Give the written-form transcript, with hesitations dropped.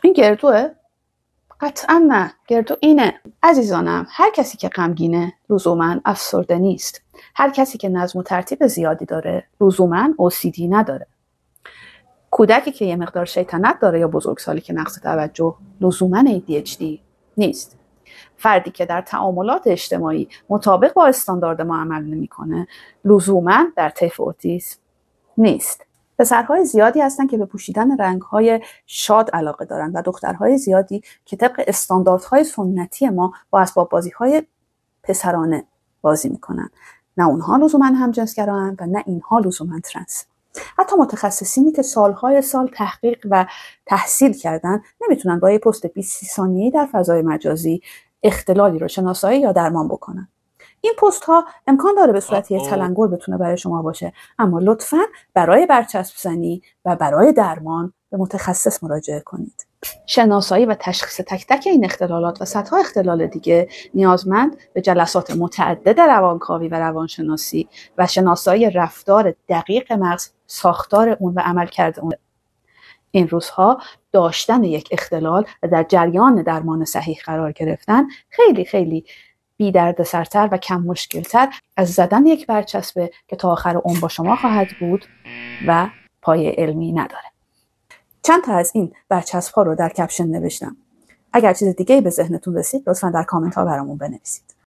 این گردوه؟ قطعا نه. گردو اینه. عزیزانم، هر کسی که غمگینه لزوما افسرده نیست. هر کسی که نظم و ترتیب زیادی داره لزوما OCD نداره. کودکی که یه مقدار شیطنت داره یا بزرگسالی که نقص توجه لزوما ADHD نیست. فردی که در تعاملات اجتماعی مطابق با استاندارد ما عمل نمی‌کنه لزوما در طیف اوتیسم نیست. پسرهای زیادی هستن که به پوشیدن رنگ‌های شاد علاقه دارن و دخترهای زیادی که طبق استانداردهای سنتی ما با اسباب بازی‌های پسرانه بازی میکنن. نه اونها لزوما همجنسگران و نه اینها لزوما ترنس. حتی متخصصینی که سالهای سال تحقیق و تحصیل کردن نمیتونن با یه پست 20 ثانیه‌ای در فضای مجازی اختلالی رو شناسایی یا درمان بکنن. این پست ها امکان داره به صورت یه تلنگر بتونه برای شما باشه، اما لطفاً برای برچسب زنی و برای درمان به متخصص مراجعه کنید. شناسایی و تشخیص تک تک این اختلالات و صدها اختلال دیگه نیازمند به جلسات متعدد روانکاوی و روانشناسی و شناسایی رفتار دقیق مغز، ساختار اون و عملکرد اون. این روزها داشتن یک اختلال و در جریان درمان صحیح قرار گرفتن خیلی خیلی بی دردسرتر و کم مشکلتر از زدن یک برچسبه که تا آخر عمر با شما خواهد بود و پایه علمی نداره. چند تا از این برچسب ها رو در کپشن نوشتم. اگر چیز دیگه به ذهنتون رسید لطفاً در کامنت ها برامون بنویسید.